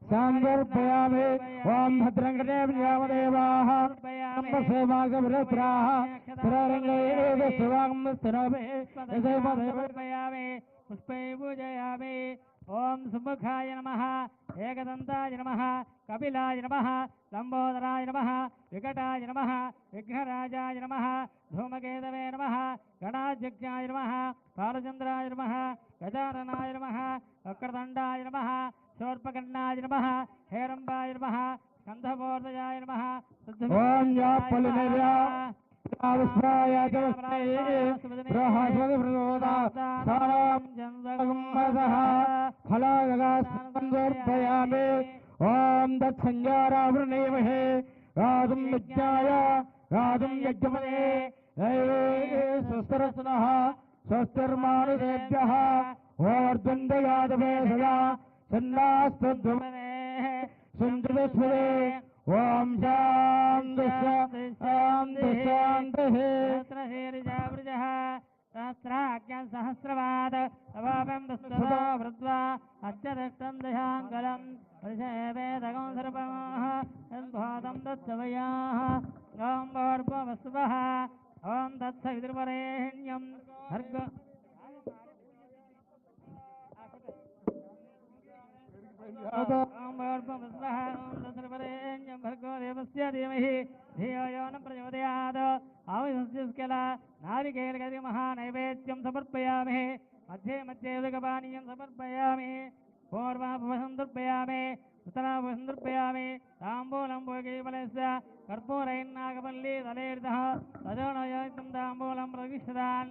समर्पयामि ओम भद्रं कृतेव्यामदेवाः सेवागभृत्राः सररङ्गे शिवांस्तनोभे समर्पयामि पुष्पै पूजयामि ओम सुमुखाय नमः एकदन्ताय नमः कपिलाय नमः लंबोदराय नमः विकटाय नमः विघ्नराजाय नमः धूमकेतवे नमः गणाध्यक्षाय नमः बालचन्द्राय नमः गजाननाय नमः वक्रतुण्डाय नमः शूर्पकर्णाय नमः हेरम्बाय नमः स्कन्धमूर्धजाय नमः ओम या फलनिर्या आवस्वाय जवस्ते प्रहास्वद प्रदोदा साराम जन्मगमसः फलागगास्संगोर्पयामि ओम दत्संज्ञारावृणेमहे राजं यज्ञाय राजं यज्ञपदे दैवे स्वस्तिरस्नः स्वस्तिर्मानुषेभ्यः ओर्द्वन्द्वयादवे सदा सन्नास्तध्वमने सुन्दरस्वरे ओम शांति शांति शांति सहस्रशीर्षवृजः सहस्राज्ञ सहस्रवाद अवापं दस्तदा वृद्वा अत्यदष्टं दशाङ्गलं वर्षेवेदगं सर्वमः यद्भातं दत्सवयाः ओम भोर्भुवस्वः ओम तत्सवितुर्वरेण्यं भर्गो भर्गो देवस्य धीमहि धियो यो न प्रचोदयात् आविष्यस्केला नारिकेलगति महानैवेद्यं समर्पयामि मध्ये मध्ये उदकपानीयं समर्पयामि पूर्वाभवसं तर्पयामि उत्तराभवसं तर्पयामि ताम्बूलं भोगीफलस्य कर्पूरैर्नागवल्ली तलेर्तः तदोनयोक्तं ताम्बूलं प्रविशदान्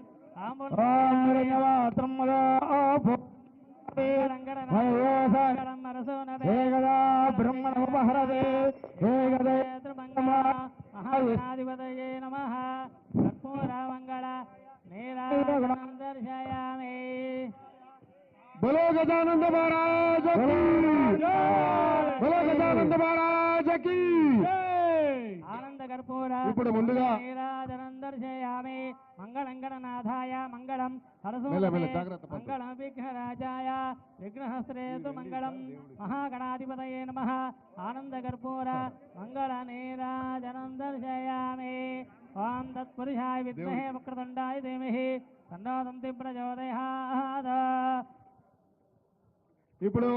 एकदा ब्रह्मणोपहरते महाधिपतये नमः कर्पूरमङ्गल नीलागुणं दर्शयामि बोलो गजानंद महाराज की बोलो गजानंद महाराज की आनंद कर्पूर ఇప్పుడు ముందుగా నీరాజనం దర్శయామి మంగళం గణనాథాయ మంగళం హరసూనే మంగళం విఘ్నరాజాయ విఘ్నహస్త్రేతు మంగళం మహాగణాధిపతయే నమః ఆనంద కర్పూర మంగళ నీరాజనం దర్శయామి ఓం తత్పురుషాయ విద్మహే వక్రతుండాయ ధీమహి తన్నో దంతి ప్రచోదయాత్ ఇప్పుడు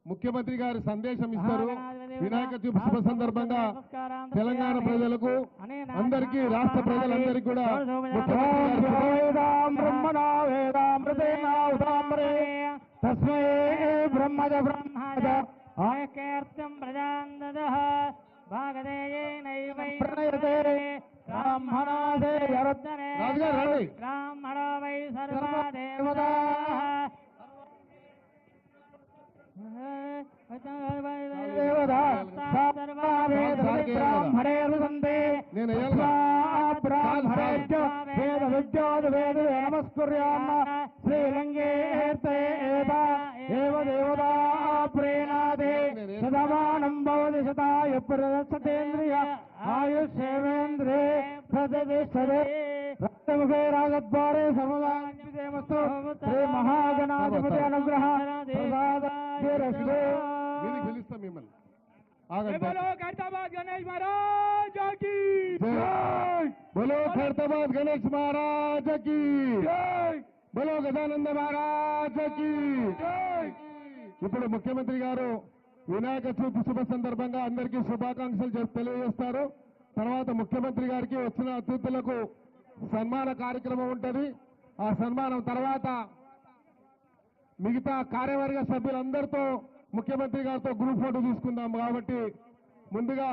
ముఖ్యమంత్రి గారి సందేశం ఇస్తారు వినాయక చవితి శుభ సందర్భంగా తెలంగాణ ప్రజలకు అందరికీ రాష్ట్ర ప్రజలందరికీ కూడా తస్మై బ్రహ్మజ బ్రహ్మజ ఆయకేర్త్యం ప్రజాందదః భాగదేయేనైవై ప్రణయతే బ్రాహ్మణాదే యరద్దనే బ్రాహ్మణో వై సర్వా దేవతాః సదమానం భవతి శతాయ ప్రదర్శతేంద్రియ ఆయుష్యేంద్రే ప్రతిష్టతే రక్తముఖే రాగద్వారే సర్వదామస్తు శ్రీ మహాగణాధిపతి అనుగ్రహ పిలుస్తాం మిమ్మల్ని बोलो खैरताबाद गणेश महाराज की जय बोलो खैरताबाद गणेश महाराज की जय बोलो गजानंद महाराज की जय ఇప్పుడు ముఖ్యమంత్రి గారు వినాయక చవితి శుభ సందర్భంగా అందరికీ శుభాకాంక్షలు తెలియజేస్తారు. తర్వాత ముఖ్యమంత్రి గారికి వచ్చిన అతిథులకు సన్మాన కార్యక్రమం ఉంటుంది. ఆ సన్మానం తర్వాత మిగతా కార్యవర్గ సభ్యులందరితో ముఖ్యమంత్రి గారితో గ్రూప్ ఫోటో తీసుకుందాం. కాబట్టి ముందుగా